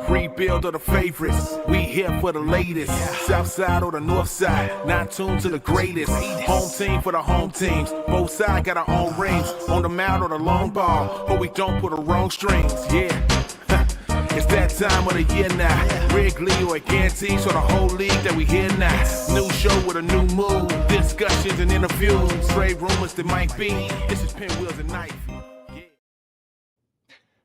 Rebuild of the favorites. We here for the latest. South side or the north side. Not tuned to the greatest. Home team for the home teams. Both sides got our own rings. On the mound or the long ball. But we don't pull the wrong strings. Yeah. It's that time of the year now. Wrigley or guarantee, so the whole league that we hear now. New show with a new mood. Discussions and interviews. Trade rumors that might be. This is Pinwheels and Knife.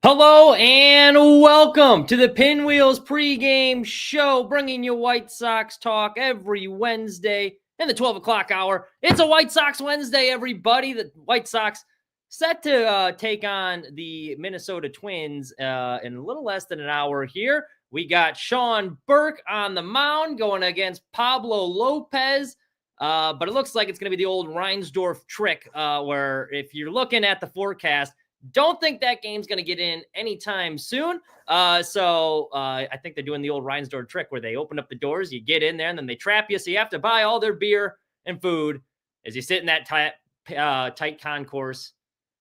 Hello and welcome to the Pinwheels pregame show, bringing you White Sox talk every Wednesday in the 12 o'clock hour. It's a White Sox Wednesday, everybody. The White Sox set to take on the Minnesota Twins in a little less than an hour here. We got Sean Burke on the mound going against Pablo Lopez, but it looks like it's going to be the old Reinsdorf trick where if you're looking at the forecast, don't think that game's going to get in anytime soon. So I think they're doing the old Reinsdorf trick where they open up the doors, you get in there, and then they trap you. So you have to buy all their beer and food as you sit in that tight concourse,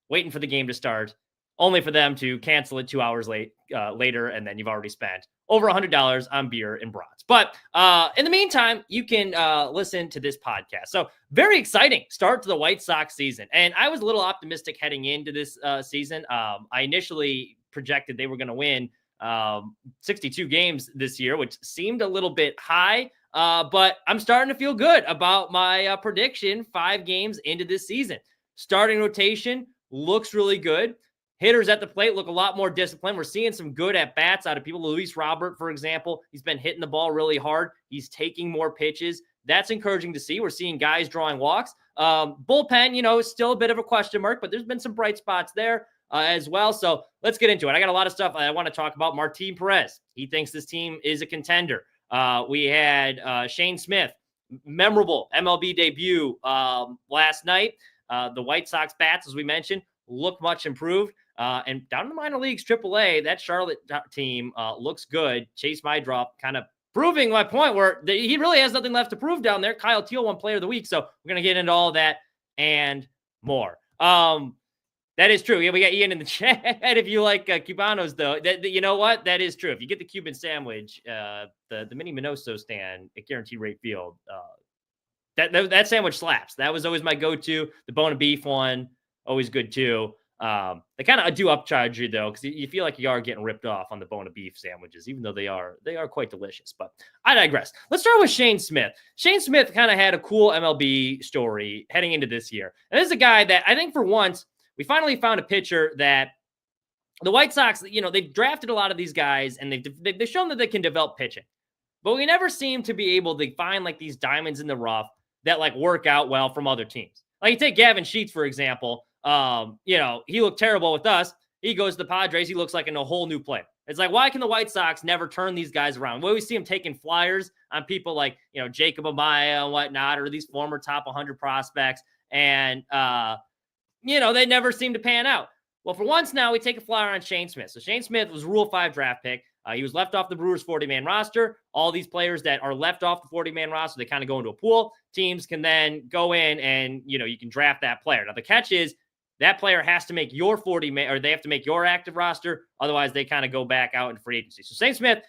waiting for the game to start, only for them to cancel it 2 hours later, and then you've already spent over $100 on beer and brats. But in the meantime, you can listen to this podcast. So very exciting start to the White Sox season. And I was a little optimistic heading into this season. I initially projected they were going to win 62 games this year, which seemed a little bit high. But I'm starting to feel good about my prediction 5 games into this season. Starting rotation looks really good. Hitters at the plate look a lot more disciplined. We're seeing some good at-bats out of people. Luis Robert, for example, he's been hitting the ball really hard. He's taking more pitches. That's encouraging to see. We're seeing guys drawing walks. Bullpen, is still a bit of a question mark, but there's been some bright spots there as well. So let's get into it. I got a lot of stuff I want to talk about. Martin Peréz, he thinks this team is a contender. We had Shane Smith, memorable MLB debut last night. The White Sox bats, as we mentioned, look much improved. And down in the minor leagues, AAA, that Charlotte team looks good. Chase Mydrop kind of proving my point where he really has nothing left to prove down there. Kyle Teal won Player of the Week. So we're going to get into all that and more. That is true. Yeah, we got Ian in the chat. If you like Cubanos, though, you know what? That is true. If you get the Cuban sandwich, the mini Minoso stand at Guaranteed Rate Field, that sandwich slaps. That was always my go-to. The bone of beef one, always good too. They kind of do upcharge you though, because you feel like you are getting ripped off on the bone of beef sandwiches, even though they are quite delicious. But I digress. Let's start with Shane Smith. Shane Smith kind of had a cool MLB story heading into this year. And this is a guy that I think for once we finally found a pitcher that the White Sox, they've drafted a lot of these guys and they've shown that they can develop pitching, but we never seem to be able to find like these diamonds in the rough that like work out well from other teams. Like you take Gavin Sheets, for example. He looked terrible with us. He goes to the Padres. He looks like a whole new player. It's like, why can the White Sox never turn these guys around? We always see them taking flyers on people like, Jacob Amaya and whatnot, or these former top 100 prospects. And, they never seem to pan out. Well, for once now, we take a flyer on Shane Smith. So Shane Smith was Rule 5 draft pick. He was left off the Brewers 40-man roster. All these players that are left off the 40-man roster, they kind of go into a pool. Teams can then go in and, you can draft that player. Now, the catch is that player has to make your 40-man, or they have to make your active roster. Otherwise, they kind of go back out into free agency. So Shane Smith,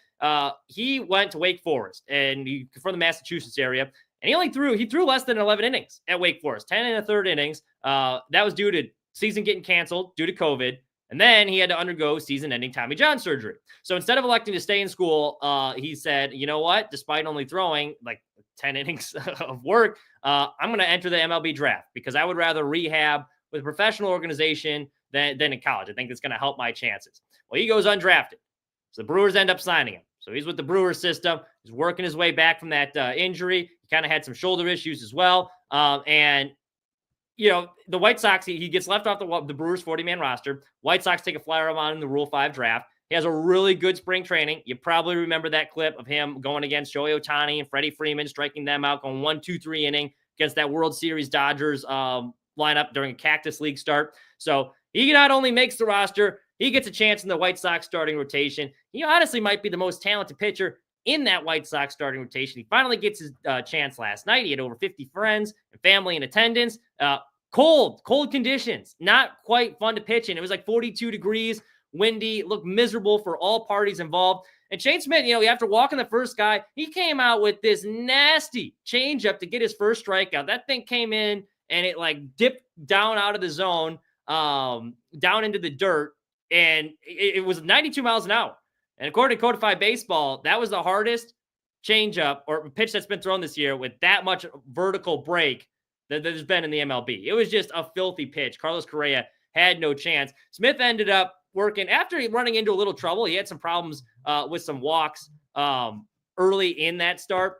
he went to Wake Forest and from the Massachusetts area. And he threw less than 11 innings at Wake Forest, 10 1/3 innings. That was due to season getting canceled due to COVID. And then he had to undergo season-ending Tommy John surgery. So instead of electing to stay in school, he said, you know what? Despite only throwing like 10 innings of work, I'm going to enter the MLB draft because I would rather rehab with a professional organization than in college. I think that's going to help my chances. Well, he goes undrafted. So the Brewers end up signing him. So he's with the Brewers system. He's working his way back from that injury. He kind of had some shoulder issues as well. The White Sox, he gets left off the Brewers 40-man roster. White Sox take a flyer on in the Rule 5 draft. He has a really good spring training. You probably remember that clip of him going against Shohei Ohtani and Freddie Freeman, striking them out, going 1-2-3 inning against that World Series Dodgers lineup during a Cactus League start. So he not only makes the roster, he gets a chance in the White Sox starting rotation. He honestly might be the most talented pitcher in that White Sox starting rotation. He finally gets his chance last night. He had over 50 friends and family in attendance. Cold conditions, not quite fun to pitch in. It was like 42 degrees. windy, looked miserable for all parties involved. And Shane Smith, after walking the first guy, he came out with this nasty changeup to get his first strikeout. That thing came in and it like dipped down out of the zone, down into the dirt, and it was 92 miles an hour. And according to Codified Baseball, that was the hardest changeup or pitch that's been thrown this year with that much vertical break that there's been in the MLB. It was just a filthy pitch. Carlos Correa had no chance. Smith ended up working after running into a little trouble. He had some problems with some walks early in that start.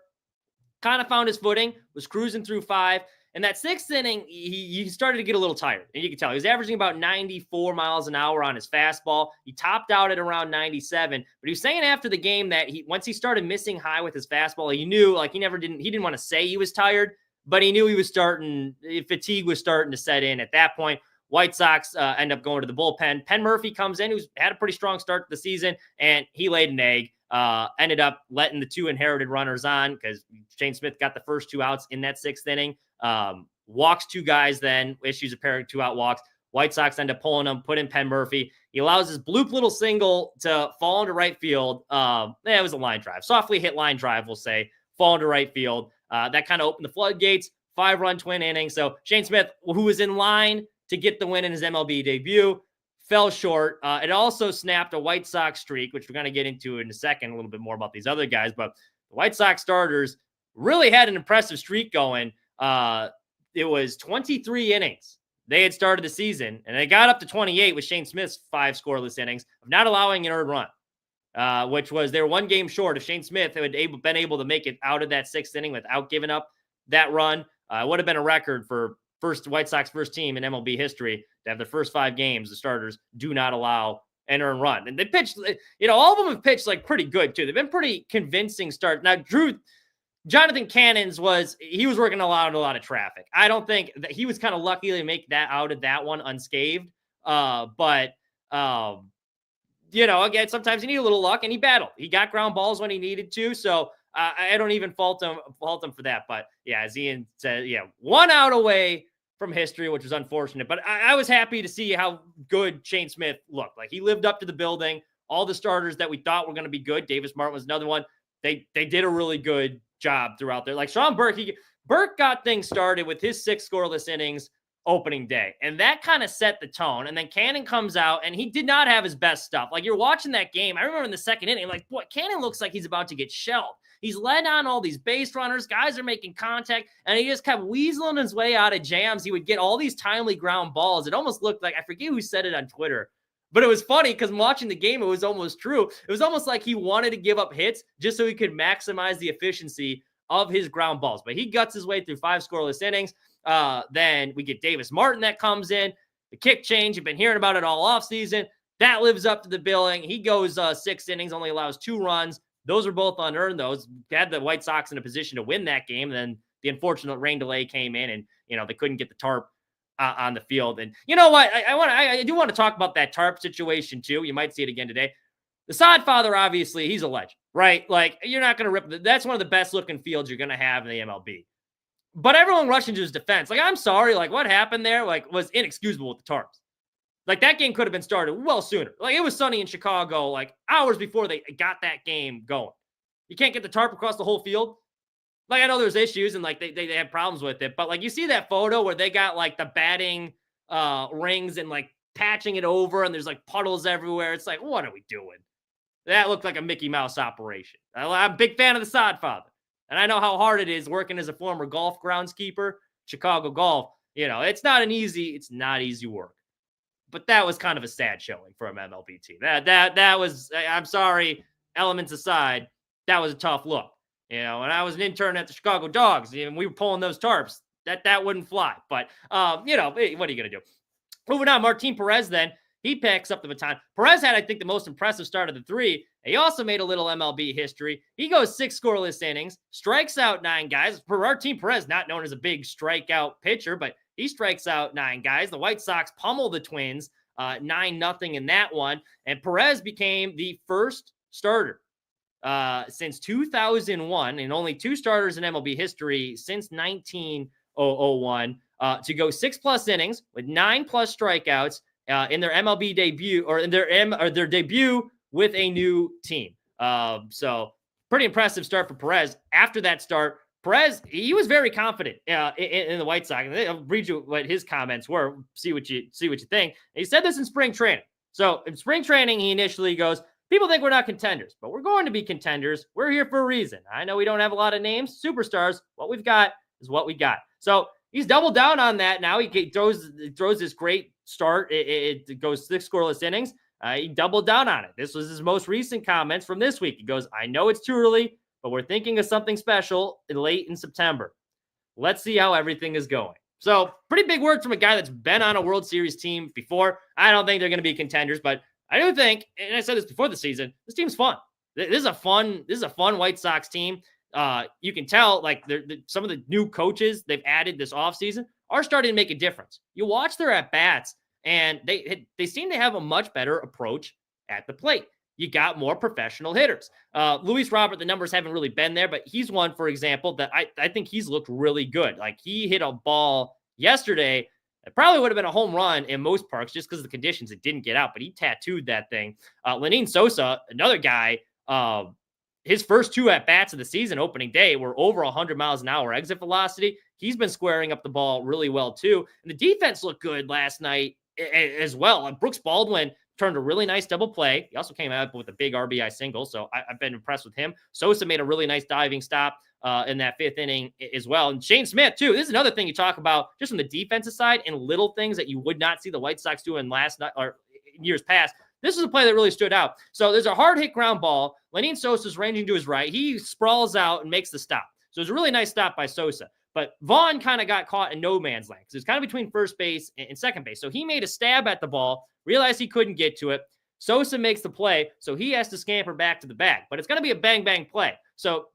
Kind of found his footing, was cruising through 5. And that 6th inning, he started to get a little tired. And you can tell he was averaging about 94 miles an hour on his fastball. He topped out at around 97. But he was saying after the game that once he started missing high with his fastball, he knew he didn't want to say he was tired, but he knew he was fatigue was starting to set in at that point. White Sox end up going to the bullpen. Penn Murphy comes in, who's had a pretty strong start to the season, and he laid an egg. Ended up letting the 2 inherited runners on because Shane Smith got the first 2 outs in that 6th inning. Walks 2 guys, then issues a pair of 2-out walks. White Sox end up pulling him, put in Penn Murphy. He allows his bloop little single to fall into right field. It was a line drive, softly hit line drive, we'll say, fall into right field. That kind of opened the floodgates. 5-run twin inning. So Shane Smith, who was in line to get the win in his MLB debut, fell short. It also snapped a White Sox streak, which we're going to get into in a second, a little bit more about these other guys. But the White Sox starters really had an impressive streak going. It was 23 innings. They had started the season, and they got up to 28 with Shane Smith's 5 scoreless innings of not allowing an earned run, which was they were 1 game short. If Shane Smith had been able to make it out of that 6th inning without giving up that run, it would have been a record for White Sox first team in MLB history to have the first 5 games, the starters do not allow an earned run. And they pitched, all of them have pitched pretty good too. They've been pretty convincing starts. Now, Jonathan Cannons was working a lot of traffic. I don't think that he was kind of lucky to make that out of that one unscathed. But again, sometimes you need a little luck, and he battled. He got ground balls when he needed to. So I don't even fault him for that. But yeah, as Ian said, 1 out away from history, which was unfortunate. But I was happy to see how good Shane Smith looked. He lived up to the building. All the starters that we thought were going to be good. Davis Martin was another one. They did a really good job throughout there. Sean Burke got things started with his 6 scoreless innings opening day, and that kind of set the tone. And then Cannon comes out, and he did not have his best stuff. You're watching that game. I remember in the 2nd inning, boy, Cannon looks like he's about to get shelled. He's led on all these base runners. Guys are making contact, and he just kept weaseling his way out of jams. He would get all these timely ground balls. It almost looked like, I forget who said it on Twitter, but it was funny because watching the game, it was almost true. It was almost like he wanted to give up hits just so he could maximize the efficiency of his ground balls. But he guts his way through 5 scoreless innings. Then we get Davis Martin that comes in. The kick change, you've been hearing about it all offseason. That lives up to the billing. He goes 6 innings, only allows 2 runs. Those are both unearned. Those had the White Sox in a position to win that game. Then the unfortunate rain delay came in, and they couldn't get the tarp on the field. And you know what? I do want to talk about that tarp situation too. You might see it again today. The Sod Father, obviously, he's a legend, right? You're not going to rip. That's one of the best looking fields you're going to have in the MLB. But everyone rushed into his defense. I'm sorry. What happened there? Was inexcusable with the tarps. That game could have been started well sooner. It was sunny in Chicago, hours before they got that game going. You can't get the tarp across the whole field. I know there's issues and they had problems with it, but you see that photo where they got the batting rings and patching it over, and there's puddles everywhere. It's what are we doing? That looked like a Mickey Mouse operation. I'm a big fan of the Sod Father, and I know how hard it is working as a former golf groundskeeper, Chicago golf. It's not easy work. But that was kind of a sad showing for an MLB team. That was, I'm sorry, elements aside, that was a tough look. When I was an intern at the Chicago Dogs, and we were pulling those tarps, that wouldn't fly. But, what are you going to do? Moving on, Martin Peréz then, he picks up the baton. Peréz had, I think, the most impressive start of the 3. He also made a little MLB history. He goes 6 scoreless innings, strikes out 9 guys. Martin Peréz, not known as a big strikeout pitcher, but he strikes out 9 guys. The White Sox pummel the Twins 9-0 in that one. And Peréz became the first starter since 2001, and only 2 starters in MLB history since 1901 to go 6+ innings with 9+ strikeouts in their MLB debut or in their debut with a new team. So pretty impressive start for Peréz. After that start, Peréz, he was very confident in the White Sox. And I'll read you what his comments were. See what you think. And he said this in spring training. So in spring training, he initially goes, people think we're not contenders, but we're going to be contenders. We're here for a reason. I know we don't have a lot of names, superstars. What we've got is what we got. So he's doubled down on that. Now he throws this great start. It goes 6 scoreless innings. He doubled down on it. This was his most recent comments from this week. He goes, I know it's too early, but we're thinking of something special late in September. Let's see how everything is going. So pretty big word from a guy that's been on a World Series team before. I don't think they're going to be contenders, but I do think, and I said this before the season, this team's fun. This is a fun White Sox team. You can tell, like, some of the new coaches they've added this offseason are starting to make a difference. You watch their at-bats, and they seem to have a much better approach at the plate. You got more professional hitters. Luis Robert, the numbers haven't really been there, but he's one, for example, that I think he's looked really good. Like, he hit a ball yesterday. It probably would have been a home run in most parks just because of the conditions. It didn't get out, but he tattooed that thing. Lenin Sosa, another guy, his first 2 at-bats of the season, opening day, were over 100 miles an hour exit velocity. He's been squaring up the ball really well, too. And the defense looked good last night as well. And Brooks Baldwin turned a really nice double play. He also came out with a big RBI single, so I've been impressed with him. Sosa made a really nice diving stop in that 5th inning as well. And Shane Smith, too. This is another thing you talk about just from the defensive side and little things that you would not see the White Sox doing last night or years past. This is a play that really stood out. So there's a hard hit ground ball. Lenin Sosa's ranging to his right. He sprawls out and makes the stop. So it's a really nice stop by Sosa. But Vaughn kind of got caught in no man's land because it's kind of between first base and second base. So he made a stab at the ball, realized he couldn't get to it. Sosa makes the play, so he has to scamper back to the bag. But it's going to be a bang-bang play. So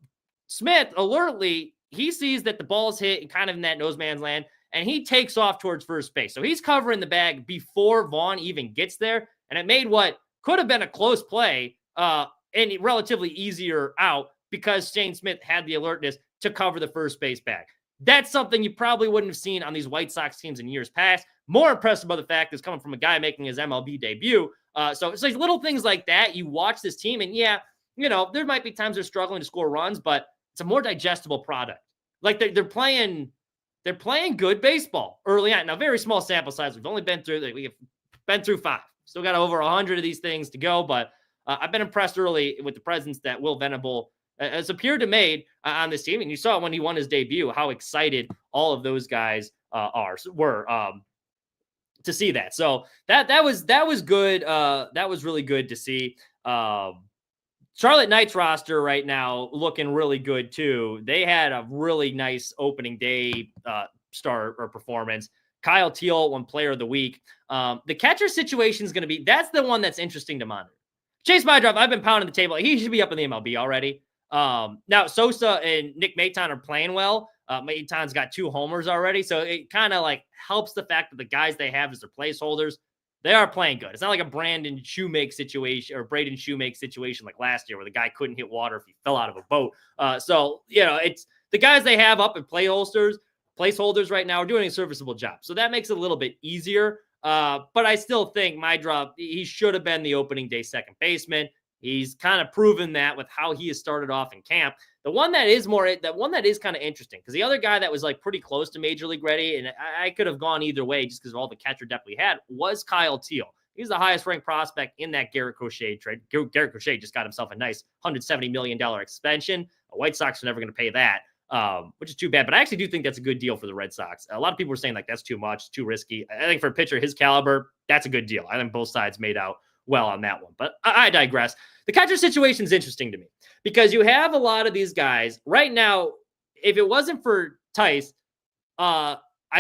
Smith, alertly, he sees that the ball's hit kind of in that no man's land, and he takes off towards first base. So he's covering the bag before Vaughn even gets there, and it made what could have been a close play and relatively easier out because Shane Smith had the alertness to cover the first base bag. That's something you probably wouldn't have seen on these White Sox teams in years past. More impressive by the fact it's coming from a guy making his MLB debut. So it's like little things like that. You watch this team, and yeah, you know, there might be times they're struggling to score runs, but it's a more digestible product. Like they're playing good baseball early on. Now, very small sample size. We've only been through 5. Still got over 100 of these things to go, but I've been impressed early with the presence that Will Venable has appeared to made on this team. And you saw when he won his debut, how excited all of those guys were to see that. So that was good. That was really good to see. Charlotte Knights roster right now looking really good too. They had a really nice opening day start or performance. Kyle Teal won Player of the Week. The catcher situation is going to be, that's the one that's interesting to monitor. Chase Mydrop, I've been pounding the table. He should be up in the MLB already. Now Sosa and Nick Maton are playing well. Maton's got 2 homers already. So it kind of like helps the fact that the guys they have as their placeholders, they are playing good. It's not like a Braden Shoemake situation like last year where the guy couldn't hit water if he fell out of a boat. So, you know, it's the guys they have up at placeholders right now are doing a serviceable job. So that makes it a little bit easier. But I still think Mydrop, he should have been the opening day second baseman. He's kind of proven that with how he has started off in camp. The one that is kind of interesting, because the other guy that was like pretty close to Major League ready, and I could have gone either way just because of all the catcher depth we had, was Kyle Teal. He's the highest ranked prospect in that Garrett Crochet trade. Garrett Crochet just got himself a nice $170 million extension. The White Sox are never going to pay that, which is too bad. But I actually do think that's a good deal for the Red Sox. A lot of people were saying like that's too much, too risky. I think for a pitcher his caliber, that's a good deal. I think both sides made out well on that one. But I digress. The catcher situation is interesting to me because you have a lot of these guys right now. If it wasn't for Tice, I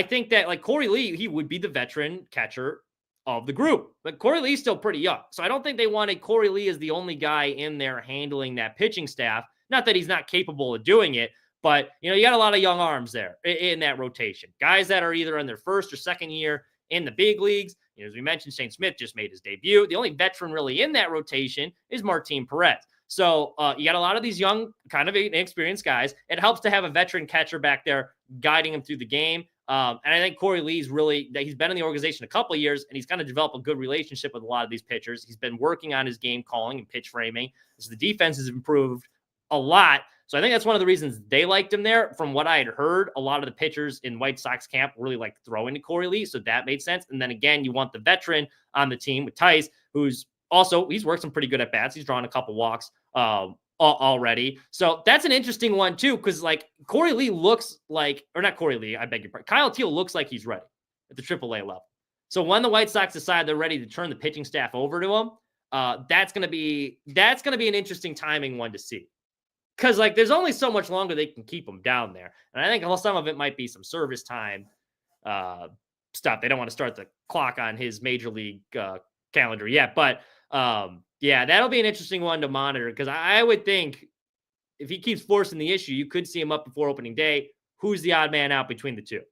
think that like Corey Lee, he would be the veteran catcher of the group. But Corey Lee's still pretty young. So I don't think they wanted Corey Lee as the only guy in there handling that pitching staff. Not that he's not capable of doing it, but you know, you got a lot of young arms there in that rotation. Guys that are either in their first or second year in the big leagues. You know, as we mentioned, Shane Smith just made his debut. The only veteran really in that rotation is Martin Peréz. So you got a lot of these young, kind of inexperienced guys. It helps to have a veteran catcher back there guiding them through the game. And I think Corey Lee's he's been in the organization a couple of years, and he's kind of developed a good relationship with a lot of these pitchers. He's been working on his game calling and pitch framing. So the defense has improved a lot. So I think that's one of the reasons they liked him there. From what I had heard, a lot of the pitchers in White Sox camp really like throwing to Corey Lee. So that made sense. And then again, you want the veteran on the team with Tice, he's worked some pretty good at bats. He's drawn a couple walks already. So that's an interesting one too. Cause like Corey Lee looks like, or not Corey Lee, I beg your pardon. Kyle Teal looks like he's ready at the AAA level. So when the White Sox decide they're ready to turn the pitching staff over to him, that's going to be an interesting timing one to see. Because, like, there's only so much longer they can keep him down there. And I think some of it might be some service time stuff. They don't want to start the clock on his major league calendar yet. But, yeah, that'll be an interesting one to monitor. Because I would think if he keeps forcing the issue, you could see him up before opening day. Who's the odd man out between the two?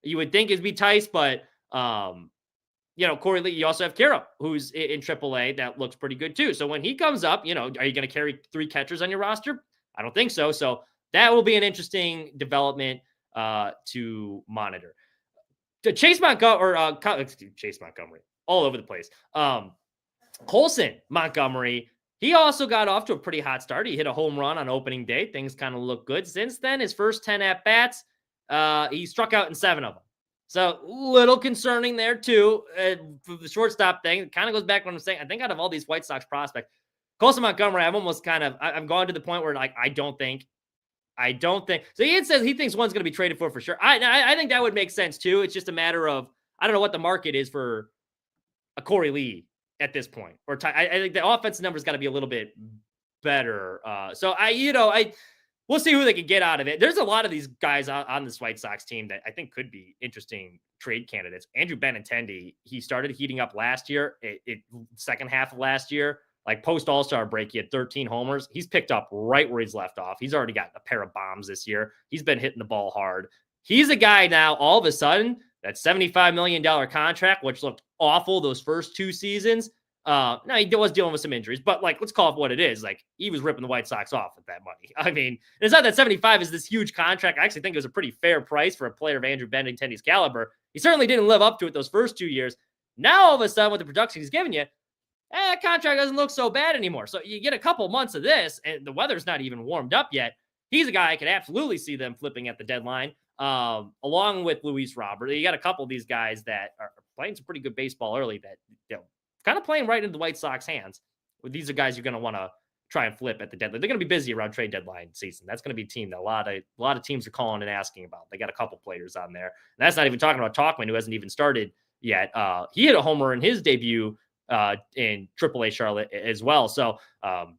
You would think it'd be Tice, but, Corey Lee, you also have Kero, who's in AAA. That looks pretty good, too. So when he comes up, are you going to carry 3 catchers on your roster? I don't think so. So that will be an interesting development to monitor. Chase Montgomery, all over the place. Colson Montgomery, he also got off to a pretty hot start. He hit a home run on opening day. Things kind of look good. Since then, his first 10 at-bats, he struck out in 7 of them. So little concerning there, too. For the shortstop thing, it kind of goes back to what I'm saying. I think out of all these White Sox prospects, Colson Montgomery, I've gone to the point where, like, I don't think. So he says he thinks one's going to be traded for sure. I think that would make sense, too. It's just a matter of, I don't know what the market is for a Corey Lee at this point. I think the offensive number's got to be a little bit better. We'll see who they can get out of it. There's a lot of these guys on this White Sox team that I think could be interesting trade candidates. Andrew Benintendi, he started heating up last year, second half of last year. Like post All-Star break, he had 13 homers. He's picked up right where he's left off. He's already got a pair of bombs this year. He's been hitting the ball hard. He's a guy now, all of a sudden, that $75 million contract, which looked awful those first 2 seasons. Now he was dealing with some injuries, but like, let's call it what it is. Like, he was ripping the White Sox off with that money. I mean, it's not that 75 is this huge contract. I actually think it was a pretty fair price for a player of Andrew Benintendi's caliber. He certainly didn't live up to it those first 2 years. Now, all of a sudden, with the production he's giving you, that contract doesn't look so bad anymore. So you get a couple months of this, and the weather's not even warmed up yet. He's a guy I could absolutely see them flipping at the deadline, along with Luis Robert. You got a couple of these guys that are playing some pretty good baseball early that, kind of playing right into the White Sox hands. These are guys you're going to want to try and flip at the deadline. They're going to be busy around trade deadline season. That's going to be a team that a lot of teams are calling and asking about. They got a couple players on there. And that's not even talking about Talkman, who hasn't even started yet. He hit a homer in his debut in AAA Charlotte as well. So, gonna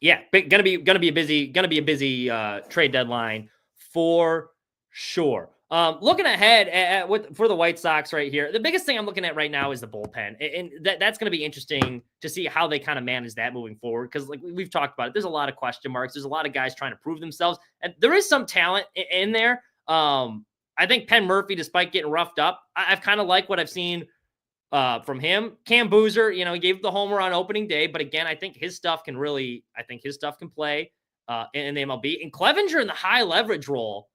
be a busy trade deadline for sure. Looking ahead for the White Sox right here, the biggest thing I'm looking at right now is the bullpen, and that's going to be interesting to see how they kind of manage that moving forward. Because like we've talked about it, there's a lot of question marks. There's a lot of guys trying to prove themselves, and there is some talent in there. I think Penn Murphy, despite getting roughed up, I've kind of liked what I've seen from him. Cam Boozer, he gave the homer on opening day, but again, I think his stuff can play in the MLB. And Clevenger in the high leverage role.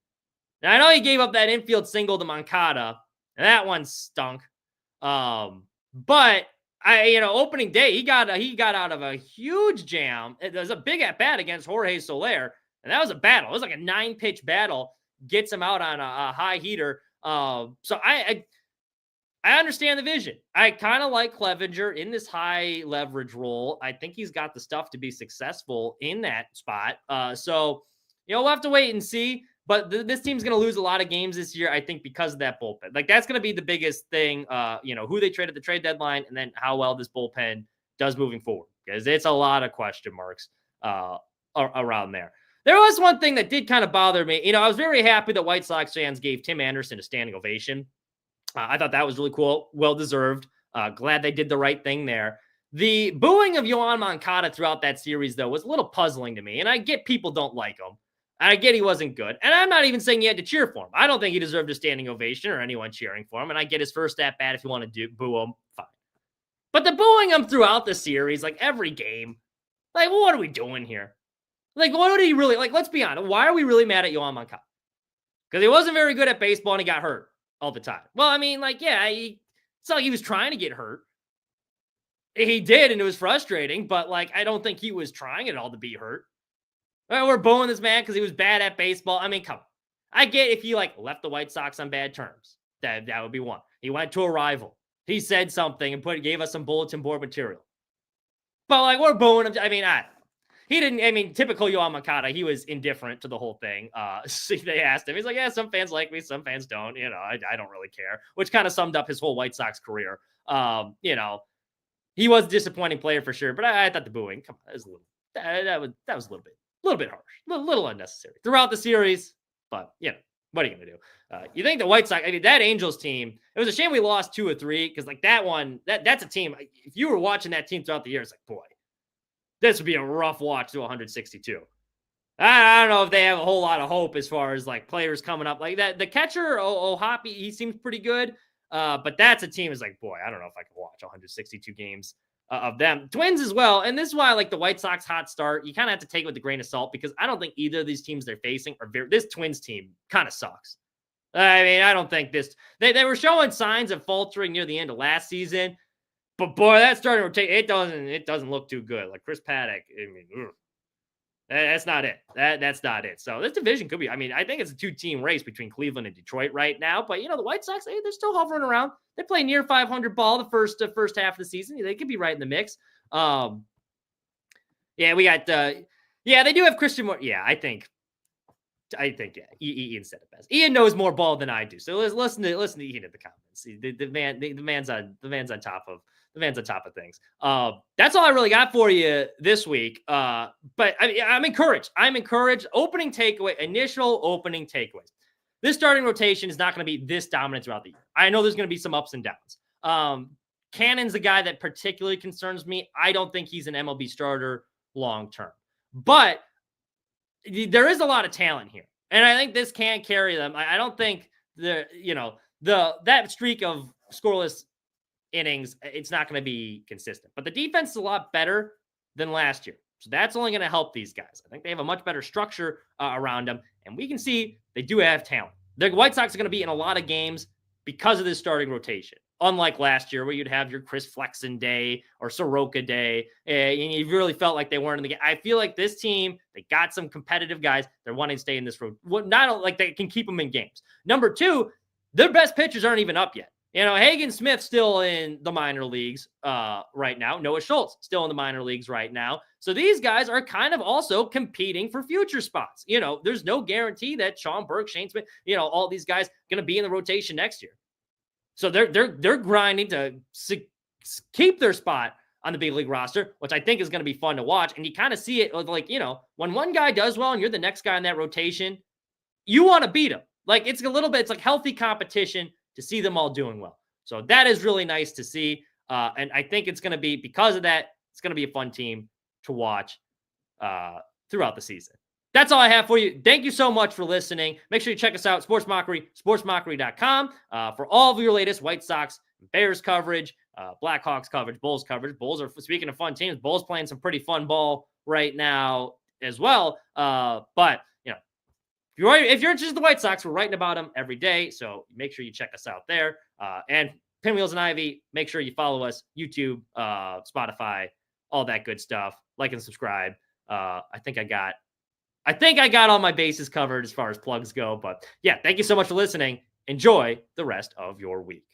Now, I know he gave up that infield single to Moncada, and that one stunk. But opening day, he got out of a huge jam. It was a big at bat against Jorge Soler, and that was a battle. It was like a 9-pitch battle. Gets him out on a high heater. So I understand the vision. I kind of like Clevenger in this high leverage role. I think he's got the stuff to be successful in that spot. So we'll have to wait and see. But this team's going to lose a lot of games this year, I think, because of that bullpen. Like, that's going to be the biggest thing, who they trade at the trade deadline, and then how well this bullpen does moving forward. Because it's a lot of question marks around there. There was one thing that did kind of bother me. I was very happy that White Sox fans gave Tim Anderson a standing ovation. I thought that was really cool. Well-deserved. Glad they did the right thing there. The booing of Yoan Moncada throughout that series, though, was a little puzzling to me. And I get people don't like him. I get he wasn't good. And I'm not even saying you had to cheer for him. I don't think he deserved a standing ovation or anyone cheering for him. And I get his first at-bat. If you want to boo him, fine. But the booing him throughout the series, like every game, like, what are we doing here? Like, what did he really, like, let's be honest. Why are we really mad at Yoan Moncada? because he wasn't very good at baseball and he got hurt all the time. Well, I mean, like, yeah, it's not like he was trying to get hurt. He did, and it was frustrating, but like, I don't think he was trying at all to be hurt. We're booing this man because he was bad at baseball. I mean, come on. I get if he like left the White Sox on bad terms. That would be one. He went to a rival. He said something and gave us some bulletin board material. But like, we're booing him. I mean, he didn't. I mean, typical Yoan Moncada. He was indifferent to the whole thing. So they asked him. He's like, yeah, some fans like me, some fans don't. You know, I don't really care. Which kind of summed up his whole White Sox career. You know, he was a disappointing player for sure. But I thought the booing, come on, that was a little bit harsh, a little unnecessary throughout the series. But you know, what are you gonna do? You think the White Sox? I mean, that Angels team. It was a shame we lost 2 or 3 because like that one, that's a team. If you were watching that team throughout the year, it's like, boy, this would be a rough watch to 162. I don't know if they have a whole lot of hope as far as like players coming up like that. The catcher, Hoppy, he seems pretty good. But that's a team is like, boy, I don't know if I can watch 162 games of them. Twins as well. And this is why I like the White Sox hot start. You kind of have to take it with a grain of salt because I don't think either of these teams they're facing are this Twins team kind of sucks. I mean, I don't think this, they were showing signs of faltering near the end of last season, but boy, that starting rotation, it doesn't look too good. Like Chris Paddock, I mean, that's not it. That's not it. So this division could be, I mean, I think it's a 2-team race between Cleveland and Detroit right now, but you know, the White Sox, they're still hovering around. They play near 500 ball the first half of the season. They could be right in the mix. Yeah, we got, yeah, they do have Christian Moore. Yeah, I think, yeah, Ian said it best. Ian knows more ball than I do. So let's listen to Ian in the comments. The man's on top of things. That's all I really got for you this week. But I'm encouraged. Initial opening takeaways. This starting rotation is not going to be this dominant throughout the year. I know there's going to be some ups and downs. Cannon's the guy that particularly concerns me. I don't think he's an MLB starter long term, but there is a lot of talent here, and I think this can carry them. I don't think that streak of scoreless innings, it's not going to be consistent, but the defense is a lot better than last year. So that's only going to help these guys. I think they have a much better structure around them, and we can see they do have talent. The White Sox are going to be in a lot of games because of this starting rotation. Unlike last year where you'd have your Chris Flexen day or Soroka day, and you really felt like they weren't in the game. I feel like this team, they got some competitive guys. They're wanting to stay in this road. Not like they can keep them in games. Number 2, their best pitchers aren't even up yet. You know, Hagen Smith still in the minor leagues right now. Noah Schultz still in the minor leagues right now. So these guys are kind of also competing for future spots. You know, there's no guarantee that Sean Burke, Shane Smith, you know, all these guys going to be in the rotation next year. So they're grinding to keep their spot on the big league roster, which I think is going to be fun to watch. And you kind of see it like, you know, when one guy does well and you're the next guy in that rotation, you want to beat him. Like it's like healthy competition to see them all doing well. So that is really nice to see. And I think it's going to be, because of that, it's going to be a fun team to watch throughout the season. That's all I have for you. Thank you so much for listening. Make sure you check us out, Sports Mockery, sportsmockery.com, for all of your latest White Sox, Bears coverage, Blackhawks coverage, Bulls coverage. Bulls are, speaking of fun teams, Bulls playing some pretty fun ball right now as well. But, you know, if you're interested in the White Sox, we're writing about them every day. So make sure you check us out there. And Pinwheels and Ivy, make sure you follow us, YouTube, Spotify, all that good stuff. Like and subscribe. I think I got all my bases covered as far as plugs go. But yeah, thank you so much for listening. Enjoy the rest of your week.